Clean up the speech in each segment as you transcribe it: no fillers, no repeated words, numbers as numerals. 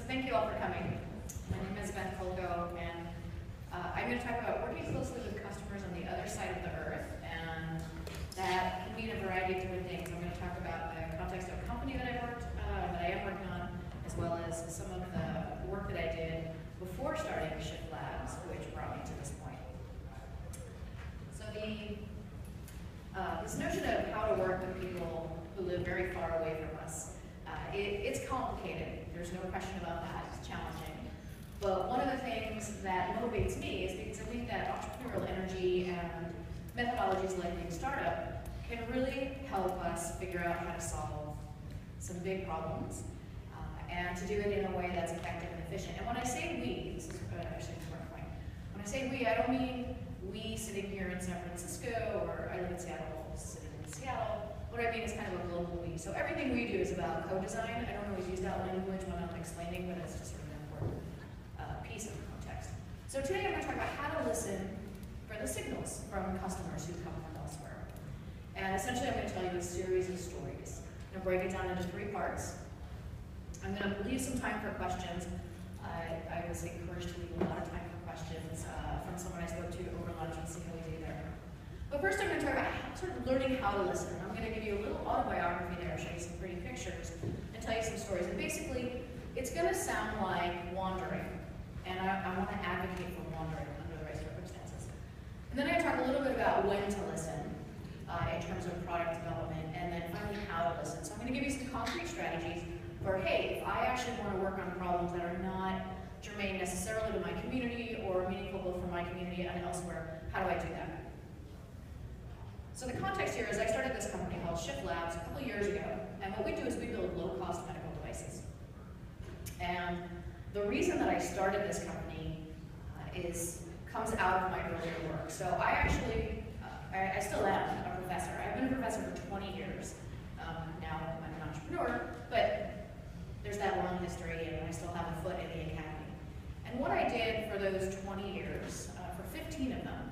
So thank you all for coming. My name is Beth Kolko, and I'm going to talk about working closely with customers on the other side of the earth, and that can mean a variety of different things. I'm going to talk about the context of a company that I am working on, as well as some of the work that I did before starting Shift Labs, which brought me to this point. So this notion of how to work with people who live very far away from us, it's complicated. There's no question about that. It's challenging. But one of the things that motivates me is because I think that entrepreneurial energy and methodologies like Lean Startup can really help us figure out how to solve some big problems and to do it in a way that's effective and efficient. And when I say we, this is actually an important point. When I say we, I don't mean we sitting here in San Francisco, or I live in Seattle, sitting in Seattle. What I mean is kind of a global we. So everything we do is about co-design. I don't always use that language when I'm explaining, but it's just sort of an important piece of the context. So today I'm going to talk about how to listen for the signals from customers who come from elsewhere. And essentially I'm going to tell you a series of stories. I'm going to break it down into 3 parts. I'm going to leave some time for questions. I was encouraged to leave a lot of time for questions from someone I spoke to over lunch and see how we do there. But first I'm going to talk about sort of learning how to listen. I'm going to give you a little autobiography there, show you some pretty pictures, and tell you some stories. And basically, it's going to sound like wandering. And I want to advocate for wandering under the right circumstances. And then I'm going to talk a little bit about when to listen in terms of product development, and then finally how to listen. So I'm going to give you some concrete strategies for, hey, if I actually want to work on problems that are not germane necessarily to my community or meaningful both for my community and elsewhere, how do I do that? So the context here is I started this company called Shift Labs a couple years ago, and what we do is we build low-cost medical devices. And the reason that I started this company comes out of my earlier work. So I still am a professor. I've been a professor for 20 years. Now I'm an entrepreneur, but there's that long history, and I still have a foot in the academy. And what I did for those 20 years, for 15 of them,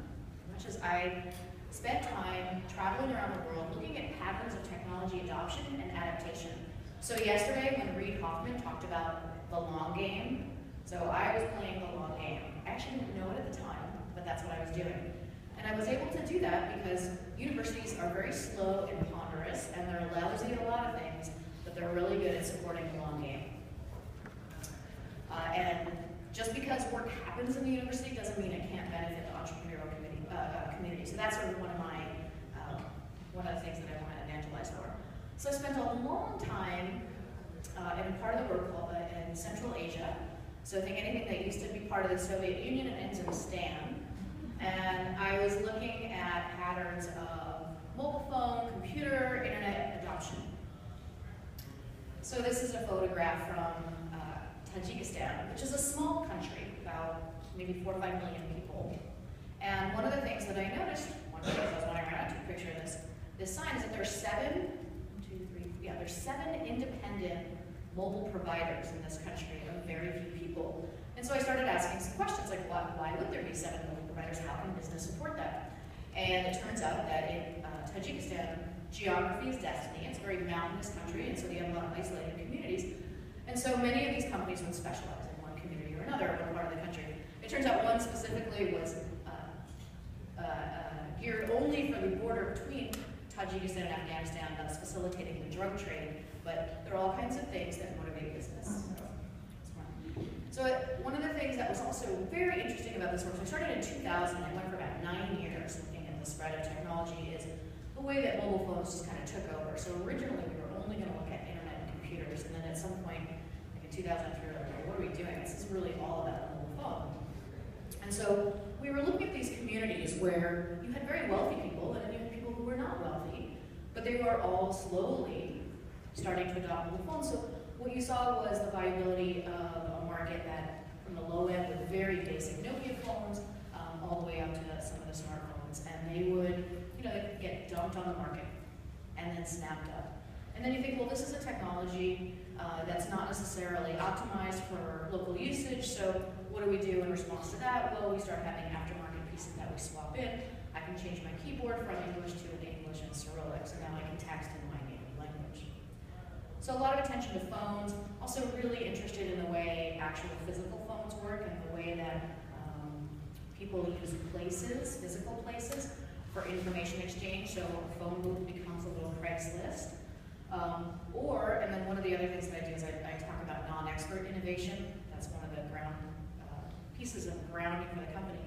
much as I spent time traveling around the world looking at patterns of technology adoption and adaptation. So yesterday when Reid Hoffman talked about the long game, so I was playing the long game. I actually didn't know it at the time, but that's what I was doing. And I was able to do that because universities are very slow and ponderous, and they're lousy at a lot of things, but they're really good at supporting the long game. And just because work happens in the university doesn't mean it can't benefit the entrepreneurial community. So that's sort of one of the things that I want to evangelize for. So I spent a long time in a part of the world called in Central Asia. So think anything that used to be part of the Soviet Union and ends in Stan. And I was looking at patterns of mobile phone, computer, internet adoption. So this is a photograph from Tajikistan, which is a small country, about maybe 4 to 5 million people. And one of the things that I noticed, one of the things I was wondering around, I took a picture of this sign, is that there's 7 independent mobile providers in this country of very few people. And so I started asking some questions like, why would there be 7 mobile providers? How can business support that? And it turns out that in Tajikistan, geography is destiny. It's a very mountainous country, and so they have a lot of isolated communities. And so many of these companies would specialize in one community or another, one part of the country. It turns out one specifically was geared only for the border between Tajikistan and Afghanistan, thus facilitating the drug trade. But there are all kinds of things that motivate business. So one of the things that was also very interesting about this work, so I started in 2000, and went for about 9 years looking at the spread of technology, is the way that mobile phones just kind of took over. So originally we were only going to look at internet and computers, and then at some point, like in 2003, we were like, what are we doing? This is really all about the mobile phone. And so we were looking at these communities where you had very wealthy people, and you had people who were not wealthy, but they were all slowly starting to adopt mobile phones. So what you saw was the viability of a market that, from the low end with very basic Nokia phones, all the way up to some of the smartphones, and they would, they get dumped on the market and then snapped up. And then you think, well, this is a technology that's not necessarily optimized for local usage, so what do we do in response to that? Well, we start having aftermarket pieces that we swap in. I can change my keyboard from English to an English and Cyrillic, so now I can text in my native language. So a lot of attention to phones, also really interested in the way actual physical phones work and the way that people use places, physical places, for information exchange. So a phone booth becomes a little Craigslist. And then one of the other things that I do is I talk about non-expert innovation. That's one of the pieces of grounding for the company.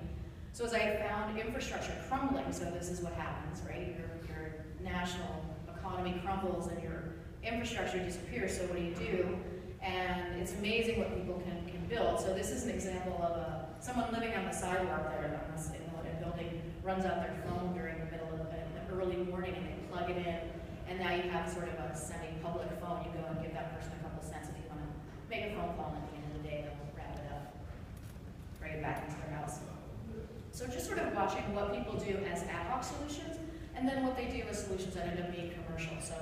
So as I found infrastructure crumbling, so this is what happens, right? Your national economy crumbles and your infrastructure disappears, so what do? And it's amazing what people can build. So this is an example of someone living on the sidewalk there in a building, runs out their phone during the middle of the early morning and they plug it in, and now you have sort of a semi-public phone. You go and give that person a couple cents if you want to make a phone call, and at the end of the day they'll wrap it up, bring it back into their house. So just sort of watching what people do as ad hoc solutions, and then what they do as solutions that end up being commercial. So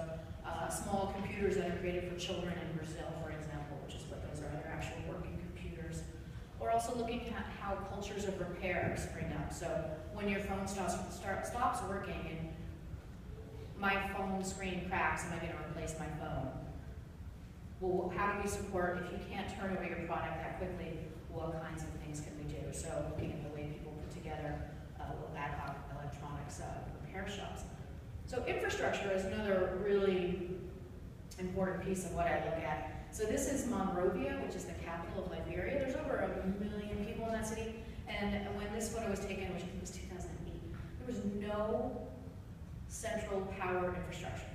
small computers that are created for children in Brazil, for example, which is what those are, they're actual working computers. Or also looking at how cultures of repair spring up. So when your phone stops working and my phone screen cracks, am I going to replace my phone? Well, how do we support, if you can't turn over your product that quickly, what kinds of things can we do? So looking at the way people put together little ad hoc electronics repair shops. So infrastructure is another really important piece of what I look at. So this is Monrovia, which is the capital of Liberia. There's over 1 million people in that city. And when this photo was taken, which I think was 2008, there was no central power infrastructure.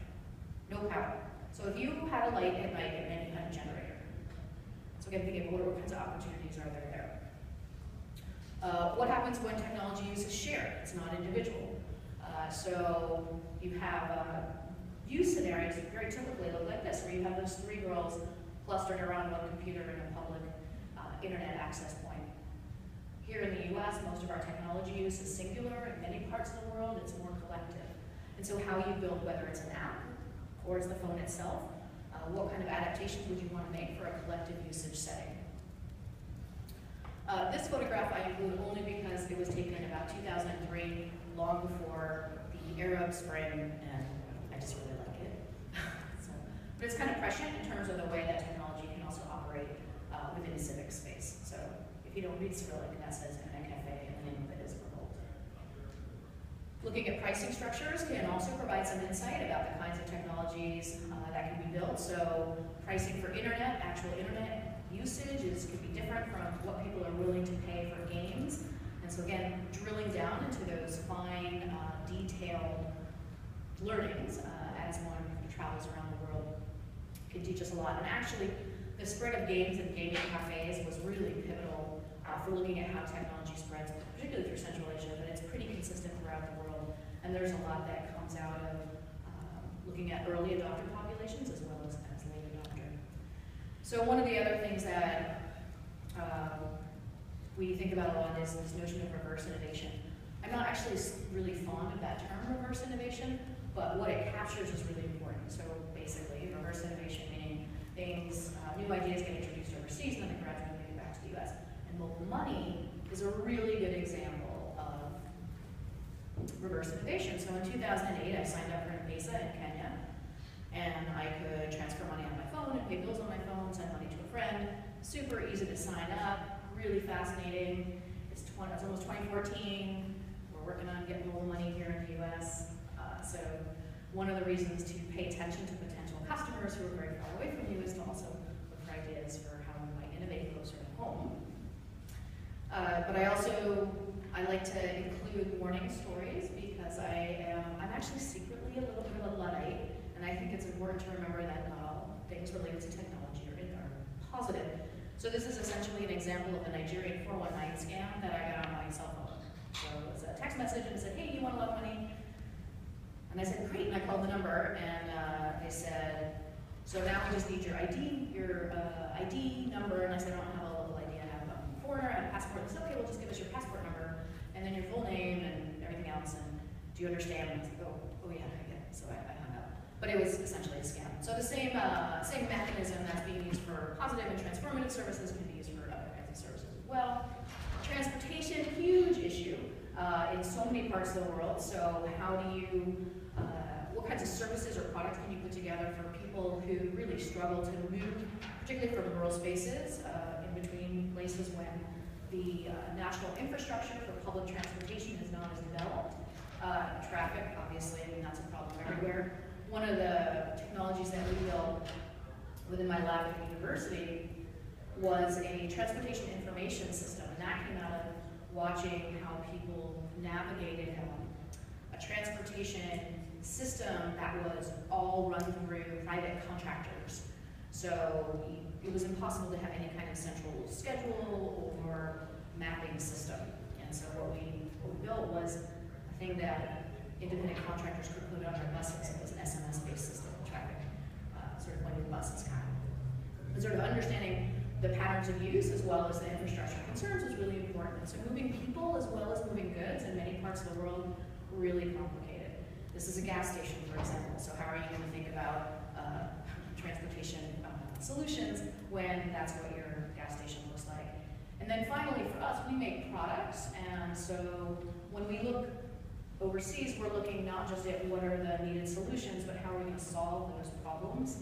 No power. So if you had a light at night, it meant you had a generator. So again, thinking, what kinds of opportunities are there? What happens when technology use is shared? It's not individual. So you have use scenarios that very typically look like this, where you have those 3 girls clustered around one computer in a public internet access point. Here in the US, most of our technology use is singular. In many parts of the world, it's more collective. And so how you build, whether it's an app or it's the phone itself, what kind of adaptations would you want to make for a collective usage setting? This photograph I include only because it was taken in about 2003, long before the Arab Spring, and I just really like it. But it's kind of prescient in terms of the way that technology can also operate within a civic space. So if you don't read Cyrillic, that says Internet Cafe, and the name of it is Revolt. Looking at pricing structures can also provide some insight about the kinds of technologies that can be built. So pricing for internet, actual internet usage could be different from what people are willing to pay for games. And so again, drilling down into those fine, detailed learnings as one travels around the world can teach us a lot. And actually, the spread of games and gaming cafes was really pivotal for looking at how technology spreads, particularly through Central Asia, but it's pretty consistent throughout the world. And there's a lot that comes out of looking at early adopter populations as well as late adopter. So one of the other things that we think about a lot is this notion of reverse innovation. I'm not actually really fond of that term, reverse innovation, but what it captures is really important. So basically, reverse innovation meaning things, new ideas get introduced overseas and then they gradually make it back to the US. And mobile money is a really good example of reverse innovation. So in 2008, I signed up for M-Pesa in Kenya, and I could transfer money on my phone and pay bills on my phone, send money to a friend. Super easy to sign up, really fascinating. It's almost 2014. We're working on getting mobile money here in the US. So one of the reasons to pay attention to potential customers who are very far away from you is to also look for ideas for how we might innovate closer to home. But I like to include warning stories because I'm actually secretly a little bit of a Luddite, and I think it's important to remember that not all things related to technology are positive. So this is essentially an example of a Nigerian 419 scam that I got on my cell phone. So it was a text message and it said, hey, you want a lot of money? And I said, great, and I called the number, and they said, so now we just need your ID number, and I said, I don't have a local ID, I have a foreigner, I have a passport. And they said, okay, well, just give us your passport number, and then your full name and everything else, and do you understand? And I was like, oh yeah, I get it. So I hung up. But it was essentially a scam. So the same mechanism that's being used for positive and transformative services can be used for other kinds of services as well. Transportation, huge issue in so many parts of the world. So how do you, what kinds of services or products can you put together for people who really struggle to move, particularly from rural spaces in between places when the national infrastructure for public transportation is not as developed. Traffic, obviously, I mean, that's a problem everywhere. One of the technologies that we built within my lab at the university was a transportation information system, and that came out of watching how people navigated a transportation system that was all run through private contractors. So it was impossible to have any kind of central schedule or mapping system. And so what we built was a thing that independent contractors could put on their buses. It was an SMS-based system, traffic, sort of like the buses kind of. And sort of understanding the patterns of use as well as the infrastructure concerns was really important. So moving people as well as moving goods in many parts of the world, really complicated. This is a gas station, for example. So how are you going to think about transportation solutions when that's what your gas station looks like? And then finally, for us, we make products. And so when we look overseas, we're looking not just at what are the needed solutions, but how are we going to solve those problems.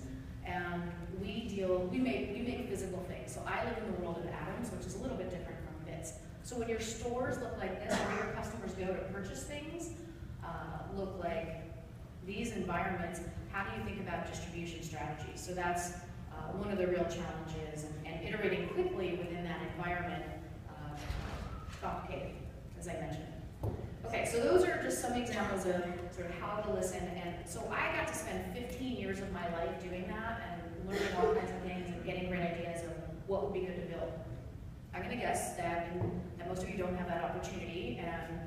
And we make physical things. So I live in the world of atoms, which is a little bit different from bits. So when your stores look like this, where your customers go to purchase things, look like these environments, how do you think about distribution strategies? So that's one of the real challenges, and iterating quickly within that environment, complicated, as I mentioned. Okay, so those are just some examples of sort of how to listen, and so I got to spend 15 years of my life doing that and learning all kinds of things and getting great ideas of what would be good to build. I'm going to guess that most of you don't have that opportunity, and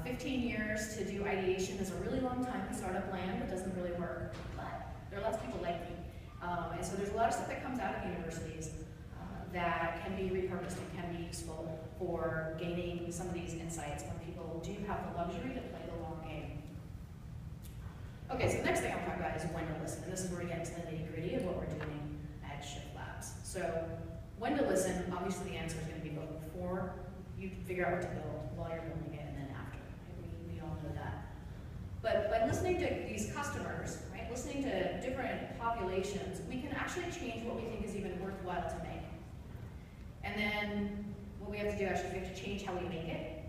15 years to do ideation is a really long time in startup land. It doesn't really work, but there are lots of people like me. And so there's a lot of stuff that comes out of universities that can be repurposed and can be useful for gaining some of these insights when people do have the luxury to play the long game. Okay, so the next thing I'll talk about is when to listen, and this is where we get into the nitty-gritty of what we're doing at Shift Labs. So when to listen, obviously the answer is going to be both before you figure out what to build, while you're building it, and then after. We all know that. But by listening to these customers, right, listening to different populations, we can actually change what we think is even worthwhile to make. And then what we have to do actually is we have to change how we make it,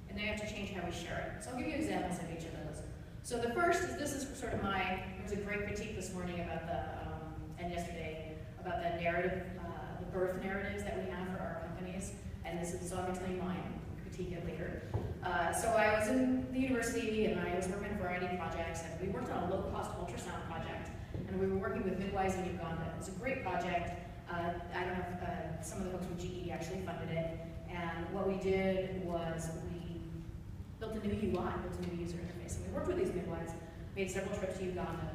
and then we have to change how we share it. So I'll give you examples of each of those. So the first is, this is sort of there was a great critique this morning about and yesterday, about the narrative, the birth narratives that we have for our companies. And so I'm going to tell you mine, critique it later. So I was in the university and I was working on a variety of projects, and we worked on a low-cost ultrasound project. And we were working with midwives in Uganda. It was a great project. I don't have, some of the folks from GE actually funded it. And what we did was we built a new UI, built a new user interface. And we worked with these midwives, made several trips to Uganda.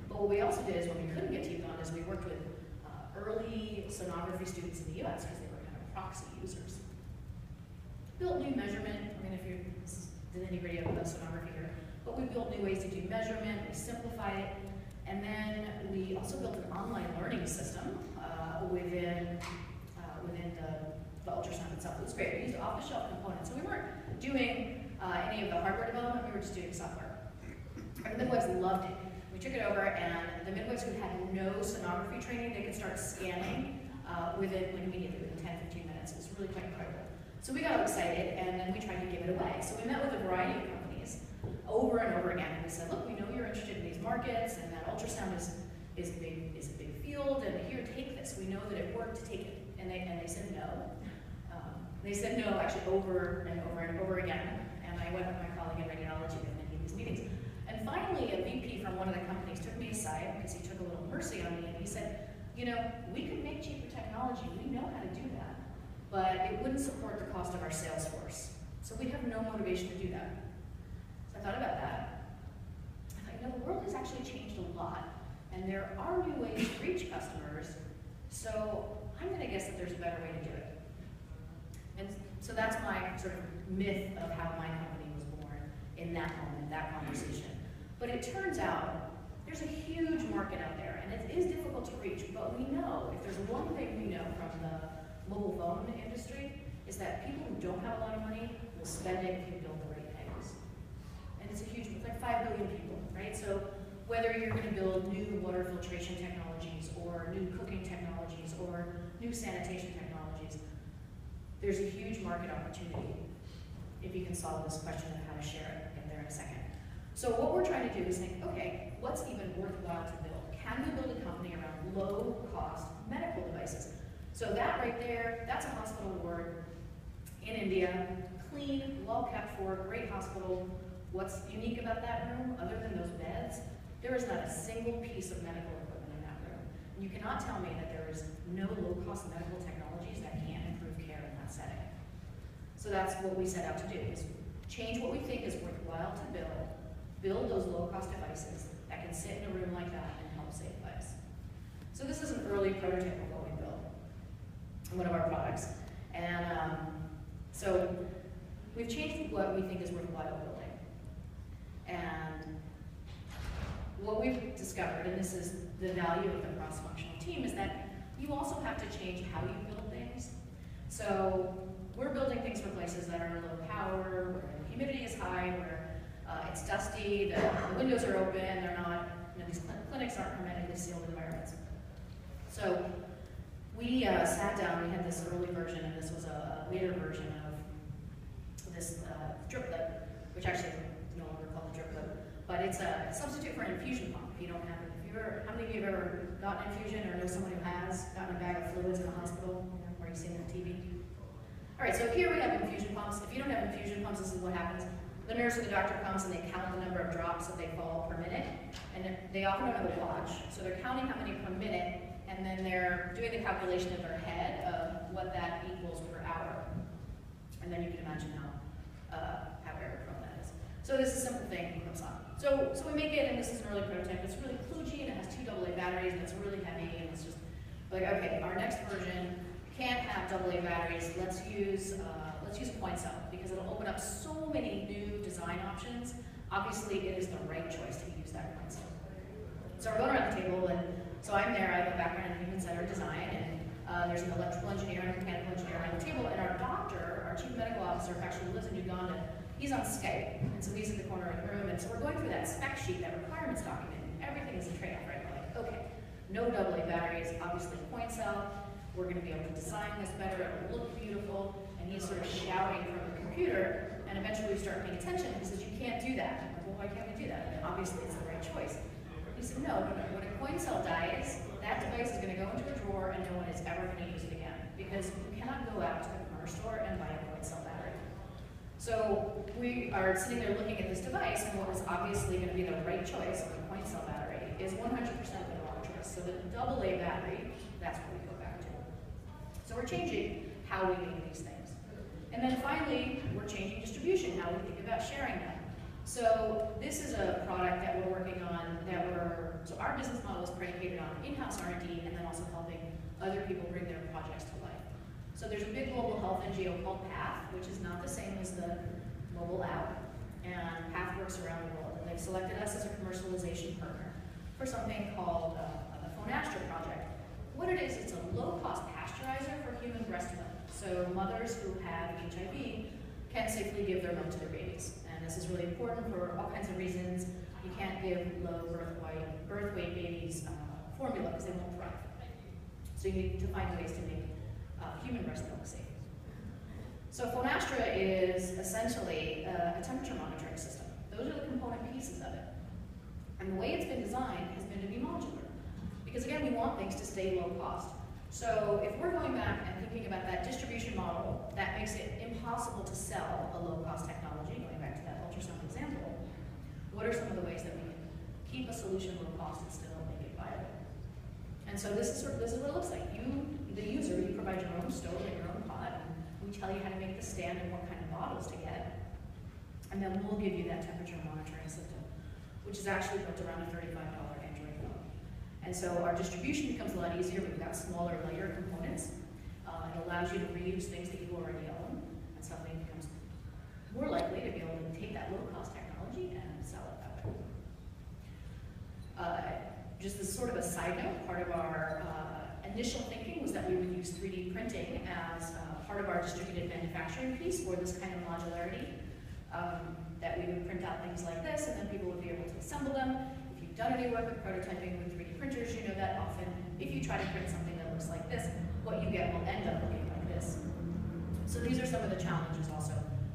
But what we also did is, when we couldn't get to Uganda, is we worked with early sonography students in the US because they were kind of proxy users. Built new measurement. I mean, if you're, this is the nitty-gritty of sonography here, but we built new ways to do measurement, we simplified it, and then we also built an online learning system within the ultrasound itself. It was great. We used off-the-shelf components. So we weren't doing any of the hardware development, we were just doing software. And the midwives loved it. We took it over, and the midwives who had no sonography training, they could start scanning within, like, immediately, within 10, 15 minutes. It was really quite incredible. So we got excited, and then we tried to give it away. So we met with a variety of companies over and over again, and we said, look, we know you're interested in these markets, and that ultrasound is a big field, and here, take this. We know that it worked, take it. And they said no. They said no, actually, over and over and over again. And I went with my colleague in radiology in many of these meetings. And finally, a VP from one of the companies took me aside, because he took a little mercy on me, and he said, you know, we could make cheaper technology. We know how to do that. But it wouldn't support the cost of our sales force. So we have no motivation to do that. So I thought about that. I thought, you know, the world has actually changed a lot, and there are new ways to reach customers. So I'm going to guess that there's a better way to do it. And so that's my sort of myth of how my company was born in that moment, that conversation. But it turns out there's a huge market out there, and it is difficult to reach, but we know, if there's one thing we know from the mobile phone industry, is that people who don't have a lot of money will spend it if you build the right things. And it's a huge, it's like 5 billion people, right? So whether you're going to build new water filtration technologies, or new cooking technologies, or or new sanitation technologies. There's a huge market opportunity if you can solve this question of how to share it. I'll get there in a second. So what we're trying to do is think, okay, what's even worthwhile to build? Can we build a company around low-cost medical devices? So that right there, that's a hospital ward in India, clean, well-kept for, great hospital. What's unique about that room, other than those beds? There is not a single piece of medical equipment in that room. You cannot tell me that there is no low-cost medical technologies that can improve care in that setting. So that's what we set out to do, is change what we think is worthwhile to build those low-cost devices that can sit in a room like that and help save lives. So this is an early prototype of what we built, one of our products. And so we've changed what we think is worthwhile building. And what we've discovered, and this is the value of the cross-functional team, is that you also have to change how you build things. So we're building things for places that are low power, where the humidity is high, where it's dusty, the windows are open, they're not, these clinics aren't hermetically sealed environments. So we sat down, we had this early version, and this was a later version of this driplet, which actually is no longer called a driplet, but it's a substitute for an infusion pump. If you don't have it, how many of you have ever gotten infusion or know someone who has gotten a bag of fluids in a hospital, or you've seen it on TV? All right, so here we have infusion pumps. If you don't have infusion pumps, this is what happens. The nurse or the doctor comes and they count the number of drops that they fall per minute, and they often don't have a watch, so they're counting how many per minute, and then they're doing the calculation in their head of what that equals per hour. And then you can imagine how error-prone that is. So this is a simple thing from Sun. So we make it, and this is an early prototype. It's really kludgy, and it has 2 AA batteries, and it's really heavy, and it's just like, okay, our next version can't have AA batteries. Let's use a point cell, because it'll open up so many new design options. Obviously, it is the right choice to use that point cell. So we're going around the table, and so I'm there. I have a background in human-centered design, and there's an electrical engineer and a mechanical engineer around the table, and our doctor, our chief medical officer, who actually lives in Uganda, he's on Skype, and so he's in the corner of the room, and so we're going through that spec sheet, that requirements document, and everything is a trade-off, right? We're like, okay, no AA batteries, obviously point cell. We're going to be able to design this better, it'll look beautiful, and he's sort of shouting from the computer, and eventually we start paying attention, and he says, you can't do that. I'm like, well, why can't we do that? And obviously it's the right choice. He said, no, when a coin cell dies, that device is going to go into a drawer and no one is ever going to use it again, because you cannot go out to the corner store and buy a coin cell battery. So we are sitting there looking at this device, and what is obviously going to be the right choice of a coin cell battery is 100% the wrong choice. So the AA battery, that's what we go back to. So we're changing how we make these things. And then finally, we're changing distribution, how we think about sharing them. So this is a product that we're working on so our business model is predicated on in-house R&D and then also helping other people bring their projects to life. So there's a big global health NGO called PATH, which is not the same as the mobile app. And PATH works around the world, and they've selected us as a commercialization partner for something called the Phonastra project. What it is, it's a low-cost pasteurizer for human breast milk. So mothers who have HIV can safely give their milk to their babies. And this is really important for all kinds of reasons. You can't give low birth weight babies formula because they won't thrive. So you need to find ways to make human breast milk safe. So Phonastra is essentially a temperature monitoring system. Those are the component pieces of it. And the way it's been designed has been to be modular. Because again, we want things to stay low cost. So if we're going back and thinking about that distribution model, that makes it impossible to sell a low-cost technology, going back to that ultrasound example, what are some of the ways that we can keep a solution low cost and still make it viable? And so this is what it looks like. You, the user, you provide your own stove and your own pot, and we tell you how to make the stand and what kind of bottles to get, and then we'll give you that temperature monitoring system, which is actually built around a $35 Android phone. And so our distribution becomes a lot easier. We've got smaller, lighter components. It allows you to reuse things that you already own, and suddenly it becomes more likely to be able to take that low-cost technology and sell it that way. Just as sort of a side note, part of our initial thinking was that we would use 3D printing as part of our distributed manufacturing piece for this kind of modularity. That we would print out things like this, and then people would be able to assemble them. If you've done any work with prototyping with 3D printers, you know that often if you try to print something that looks like this, what you get will end up looking like this. So these are some of the challenges also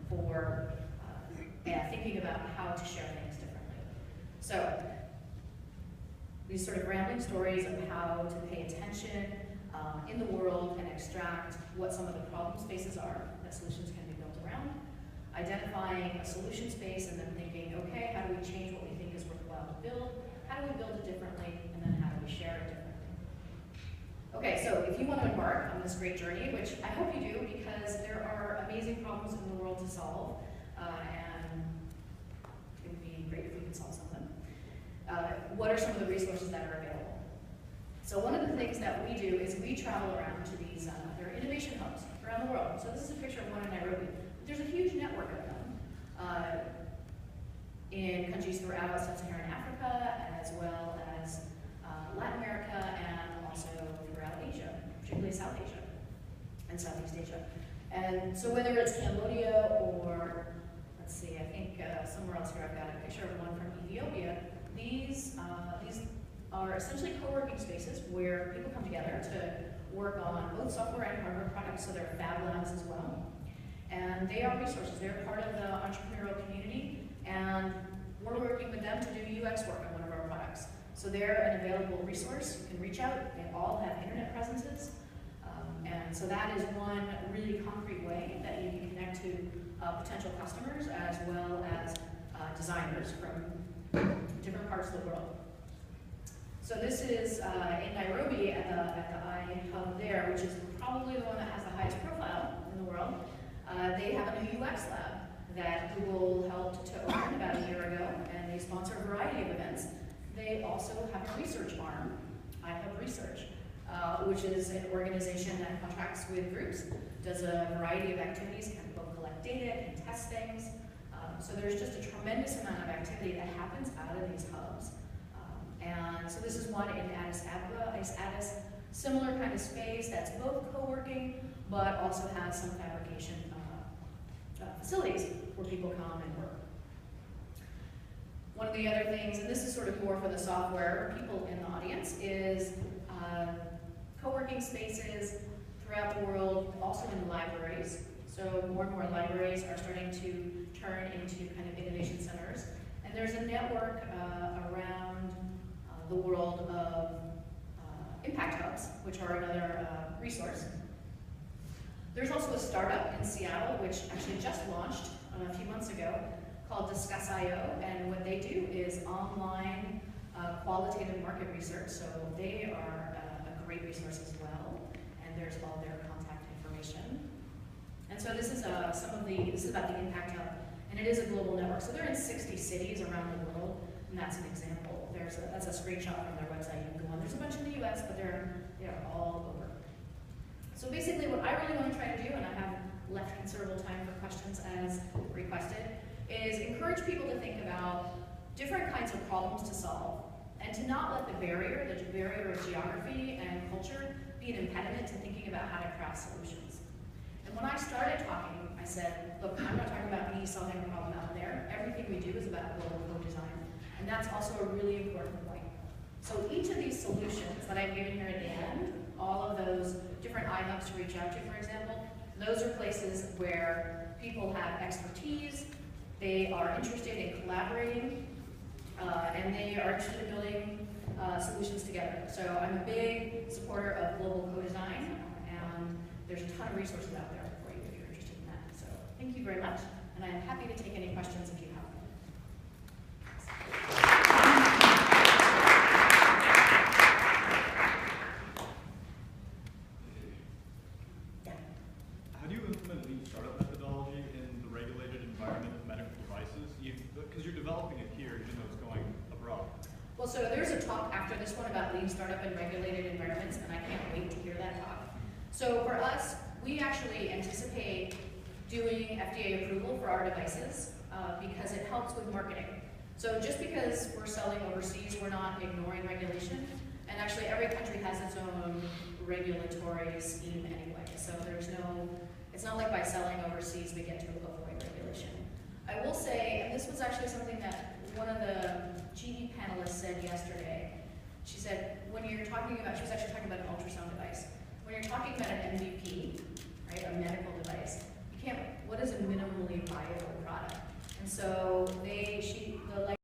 for thinking about how to share things differently. So these sort of rambling stories of how to pay attention in the world and extract what some of the problem spaces are that solutions can be built around, identifying a solution space and then thinking, okay, how do we change what we think is worthwhile to build? How do we build it differently? And then how do we share it differently? Okay, so if you want to embark on this great journey, which I hope you do because there are amazing problems in the world to solve, and it would be great if we could solve some of them. What are some of the resources that are available? So one of the things that we do is we travel around to these, there are innovation hubs around the world. So this is a picture of one in Nairobi. There's a huge network of them in countries throughout sub-Saharan Africa, as well as Latin America, and also throughout Asia, particularly South Asia and Southeast Asia. And so whether it's Cambodia or, let's see, I think somewhere else here I've got a picture of one from Ethiopia. These are essentially co-working spaces where people come together to work on both software and hardware products, so they're fab labs as well. And they are resources. They're part of the entrepreneurial community, and we're working with them to do UX work on one of our products. So they're an available resource. You can reach out. They all have internet presences. And so that is one really concrete way that you can connect to potential customers as well as designers from different parts of the world. So this is in Nairobi at the iHub there, which is probably the one that has the highest profile in the world. They have a new UX lab that Google helped to open about a year ago, and they sponsor a variety of events. They also have a research arm, iHub Research, which is an organization that contracts with groups, does a variety of activities, can both collect data and test things. So there's just a tremendous amount of activity that happens out of these hubs. And so this is one in Addis Ababa, similar kind of space that's both co-working, but also has some fabrication facilities where people come and work. One of the other things, and this is sort of more for the software people in the audience, is co-working spaces throughout the world, also in libraries. So more and more libraries are starting to turn into kind of innovation centers. And there's a network around the world of impact hubs, which are another resource. There's also a startup in Seattle, which actually just launched a few months ago, called Discuss.io, and what they do is online qualitative market research. So they are a great resource as well, and there's all their contact information. And so this is this is about the Impact Hub, and it is a global network. So they're in 60 cities around the world, and that's an example. That's a screenshot from their website. You can go on. There's a bunch in the US, but they're all over. So basically what I really want to try to do, and I have left considerable time for questions as requested, is encourage people to think about different kinds of problems to solve, and to not let the barrier of geography and culture, be an impediment to thinking about how to craft solutions. And when I started talking, I said, look, I'm not talking about me solving a problem out there. Everything we do is about global co-design. And that's also a really important point. So each of these solutions that I've given here at the end, all of those different iHubs to reach out to, for example, those are places where people have expertise, they are interested in collaborating, and they are interested in building solutions together. So I'm a big supporter of global co-design, and there's a ton of resources out there for you if you're interested in that. So thank you very much, and I'm happy to take any questions if you have them. How do you implement lean startup methodology in the regulated environment of medical devices? Because you're developing it here, even though it's going abroad. Well, so there's a talk after this one about lean startup in regulated environments, and I can't wait to hear that talk. So for us, we actually anticipate doing FDA approval for our devices because it helps with marketing. So just because we're selling overseas, we're not ignoring regulation. And actually every country has its own regulatory scheme anyway. So it's not like by selling overseas we get to avoid regulation.